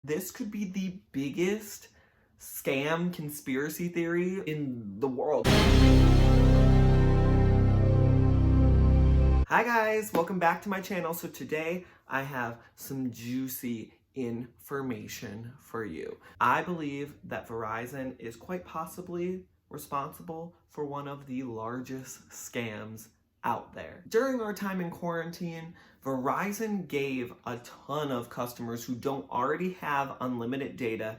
This could be the biggest scam conspiracy theory in the world. Hi guys, welcome back to my channel. So today I have some juicy information for you. I believe that Verizon is quite possibly responsible for one of the largest scams out there. During our time in quarantine, Verizon gave a ton of customers who don't already have unlimited data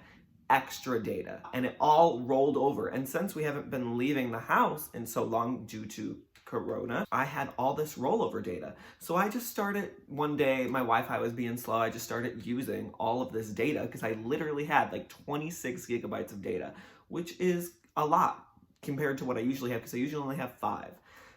extra data, and it all rolled over. And since we haven't been leaving the house in so long due to Corona, I had all this rollover data. So I just started, one day my Wi-Fi was being slow, I just started using all of this data because I literally had like 26 gigabytes of data, which is a lot compared to what I usually have because I usually only have 5.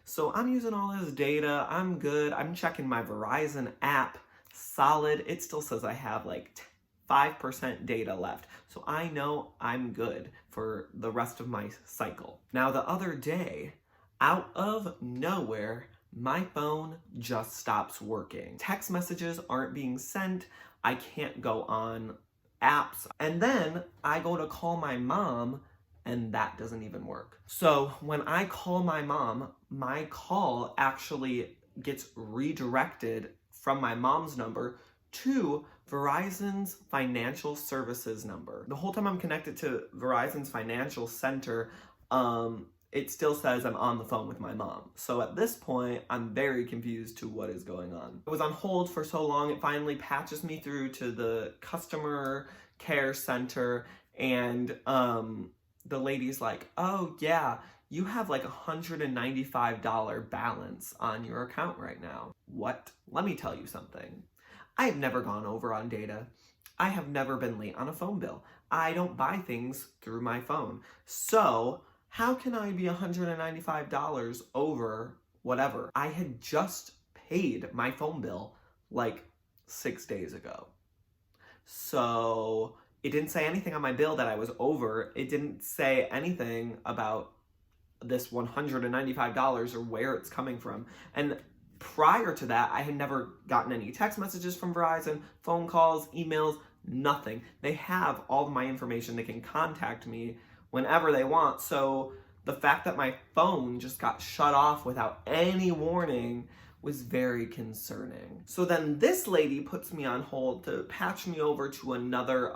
So I'm using all this data, I'm good. I'm checking my Verizon app, solid. It still says I have like 5% data left. So I know I'm good for the rest of my cycle. Now the other day, out of nowhere, my phone just stops working. Text messages aren't being sent. I can't go on apps. And then I go to call my mom and that doesn't even work. So when I call my mom, my call actually gets redirected from my mom's number to Verizon's financial services number. The whole time I'm connected to Verizon's financial center, it still says I'm on the phone with my mom. So at this point, I'm very confused to what is going on. I was on hold for so long, it finally patches me through to the customer care center, and the lady's like, oh yeah, you have like $195 balance on your account right now. What? Let me tell you something. I have never gone over on data. I have never been late on a phone bill. I don't buy things through my phone. So how can I be $195 over whatever? I had just paid my phone bill like 6 days ago. So it didn't say anything on my bill that I was over. It didn't say anything about this $195 or where it's coming from. And prior to that, I had never gotten any text messages from Verizon, phone calls, emails, nothing. They have all of my information. They can contact me whenever they want. So the fact that my phone just got shut off without any warning was very concerning. So then this lady puts me on hold to patch me over to another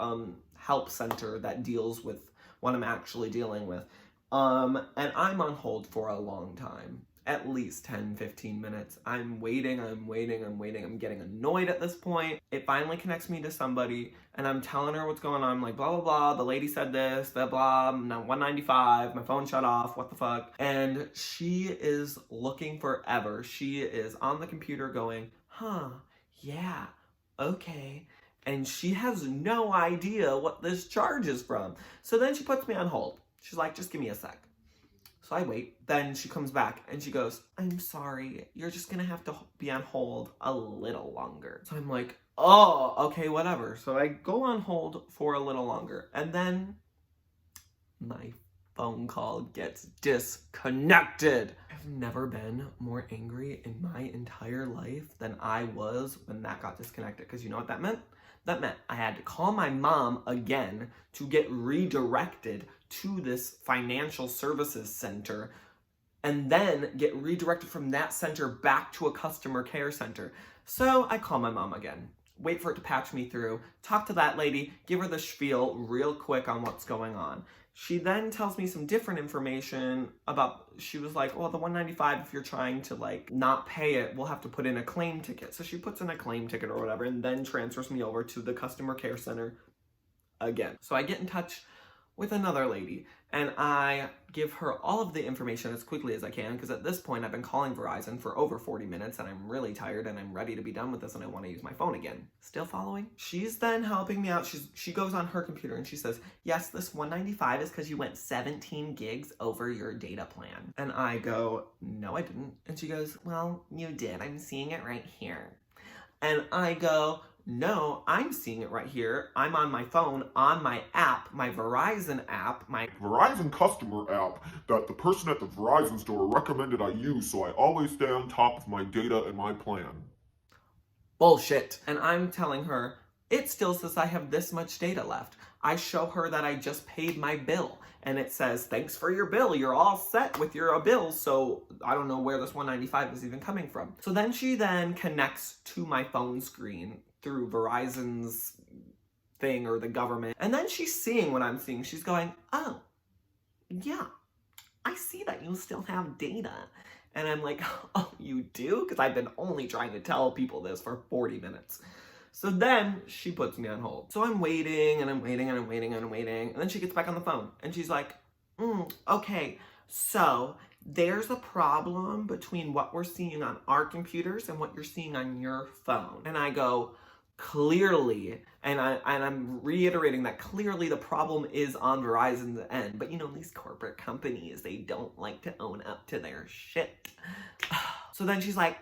help center that deals with what I'm actually dealing with. And I'm on hold for a long time, at least 10-15 minutes. I'm waiting. I'm getting annoyed at this point. It finally connects me to somebody, and I'm telling her what's going on. I'm like, blah, blah, blah, the lady said this, blah, blah, now 195, my phone shut off, what the fuck? And she is looking forever. She is on the computer going, yeah, okay. And she has no idea what this charge is from. So then she puts me on hold. She's like, just give me a sec. So I wait, then she comes back and she goes, I'm sorry, you're just gonna have to be on hold a little longer. So I'm like, oh, okay, whatever. So I go on hold for a little longer, and then my phone call gets disconnected. I've never been more angry in my entire life than I was when that got disconnected, because you know what that meant? That meant I had to call my mom again to get redirected to this financial services center, and then get redirected from that center back to a customer care center. So I call my mom again, wait for it to patch me through, talk to that lady, give her the spiel real quick on what's going on. She then tells me some different information about, she was like, well, the $195, if you're trying to like not pay it, we'll have to put in a claim ticket. So she puts in a claim ticket or whatever, and then transfers me over to the customer care center again. So I get in touch with another lady, and I give her all of the information as quickly as I can, because at this point I've been calling Verizon for over 40 minutes and I'm really tired and I'm ready to be done with this and I want to use my phone again. Still following? She's then helping me out. She goes on her computer and she says, yes, this $195 is because you went 17 gigs over your data plan. And I go, no, I didn't. And she goes, well, you did. I'm seeing it right here. And I go, no, I'm seeing it right here. I'm on my phone, on my app, my Verizon app, my Verizon customer app that the person at the Verizon store recommended I use, so I always stay on top of my data and my plan. bullshit. And I'm telling her, it still says I have this much data left. I show her that I just paid my bill, and it says, thanks for your bill. You're all set with your bill, so I don't know where this $195 is even coming from. So then she connects to my phone screen through Verizon's thing or the government, and then she's seeing what I'm seeing. She's going, oh, yeah, I see that you still have data. And I'm like, oh, you do? Because I've been only trying to tell people this for 40 minutes. So then she puts me on hold. So I'm waiting and I'm waiting and I'm waiting and I'm waiting. And then she gets back on the phone and she's like, okay, so there's a problem between what we're seeing on our computers and what you're seeing on your phone. And I go, clearly, and I'm reiterating that clearly the problem is on Verizon's end. But you know, these corporate companies, they don't like to own up to their shit. So then she's like,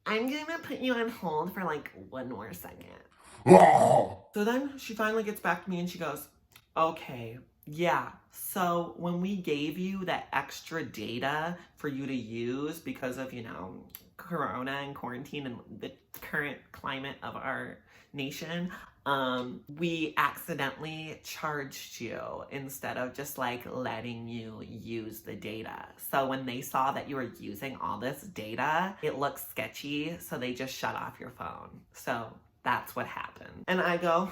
I'm gonna put you on hold for like 1 more second. So then she finally gets back to me and she goes, okay, yeah, so when we gave you that extra data for you to use because of, you know, Corona and quarantine and the current climate of our nation, we accidentally charged you instead of just like letting you use the data. So when they saw that you were using all this data, it looks sketchy, so they just shut off your phone. So that's what happened. And I go,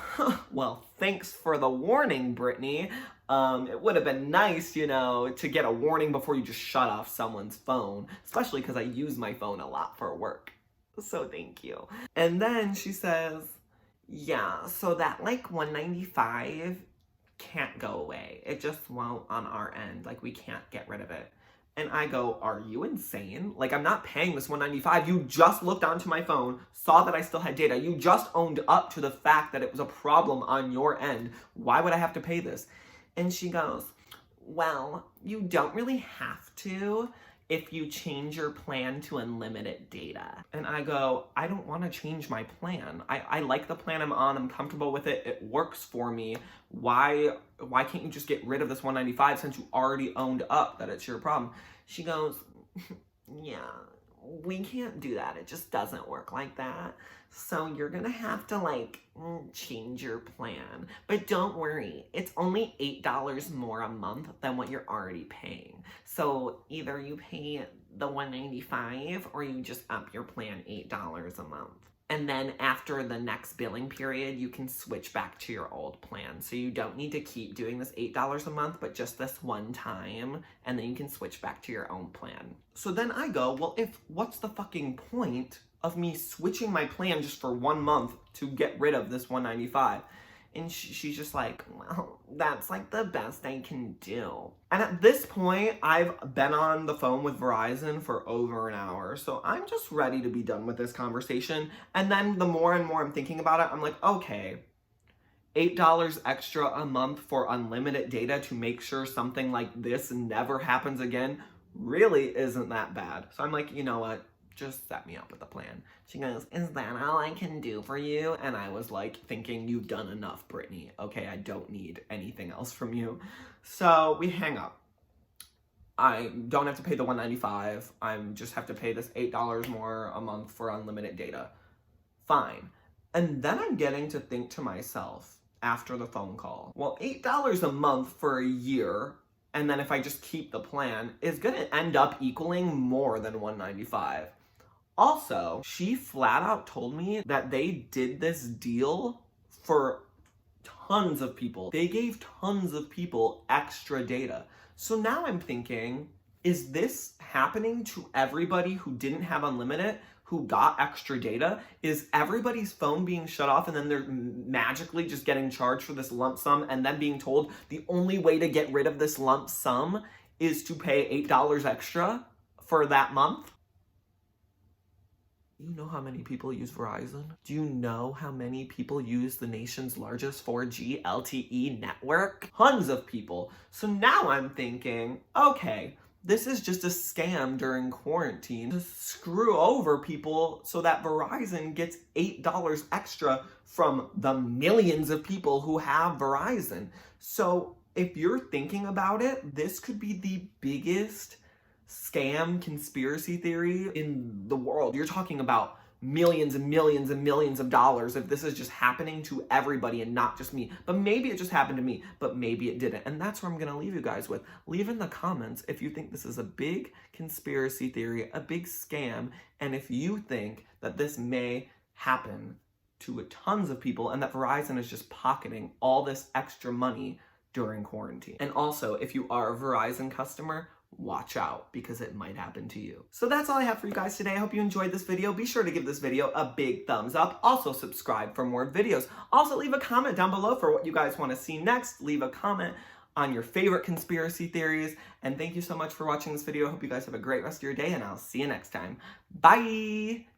well, thanks for the warning, Brittany. It would have been nice, you know, to get a warning before you just shut off someone's phone, especially because I use my phone a lot for work. So thank you. And then she says, yeah, so that like $195 can't go away. It just won't on our end. Like, we can't get rid of it. And I go, are you insane? Like, I'm not paying this $195. You just looked onto my phone, saw that I still had data. You just owned up to the fact that it was a problem on your end. Why would I have to pay this? And she goes, well, you don't really have to if you change your plan to unlimited data. And I go, I don't want to change my plan. I like the plan I'm on. I'm comfortable with it. It works for me. Why can't you just get rid of this $195 since you already owned up that it's your problem? She goes, yeah, we can't do that. It just doesn't work like that. So you're gonna have to like change your plan. But don't worry, it's only $8 more a month than what you're already paying. So either you pay the $195 or you just up your plan $8 a month. And then after the next billing period, you can switch back to your old plan. So you don't need to keep doing this $8 a month, but just this one time, and then you can switch back to your own plan. So then I go, well, what's the fucking point of me switching my plan just for 1 month to get rid of this $195? And she's just like, well, that's like the best I can do. And at this point, I've been on the phone with Verizon for over an hour. So I'm just ready to be done with this conversation. And then the more and more I'm thinking about it, I'm like, okay, $8 extra a month for unlimited data to make sure something like this never happens again really isn't that bad. So I'm like, you know what? Just set me up with a plan. She goes, is that all I can do for you? And I was like thinking, you've done enough, Brittany. Okay, I don't need anything else from you. So we hang up. I don't have to pay the $195. I just have to pay this $8 more a month for unlimited data. Fine. And then I'm getting to think to myself after the phone call, well, $8 a month for a year, and then if I just keep the plan, is gonna end up equaling more than $195. Also, she flat out told me that they did this deal for tons of people. They gave tons of people extra data. So now I'm thinking, is this happening to everybody who didn't have unlimited, who got extra data? Is everybody's phone being shut off and then they're magically just getting charged for this lump sum and then being told the only way to get rid of this lump sum is to pay $8 extra for that month? You know how many people use Verizon? Do you know how many people use the nation's largest 4G LTE network? Tons of people. So now I'm thinking, okay, this is just a scam during quarantine to screw over people so that Verizon gets $8 extra from the millions of people who have Verizon. So if you're thinking about it, this could be the biggest scam conspiracy theory in the world. You're talking about millions and millions and millions of dollars if this is just happening to everybody and not just me. But maybe it just happened to me, but maybe it didn't. And that's where I'm gonna leave you guys with. Leave in the comments if you think this is a big conspiracy theory, a big scam, and if you think that this may happen to tons of people and that Verizon is just pocketing all this extra money during quarantine. And also, if you are a Verizon customer, watch out because it might happen to you. So that's all I have for you guys today. I hope you enjoyed this video. Be sure to give this video a big thumbs up. Also subscribe for more videos. Also leave a comment down below for what you guys want to see next. Leave a comment on your favorite conspiracy theories. And thank you so much for watching this video. I hope you guys have a great rest of your day and I'll see you next time. Bye!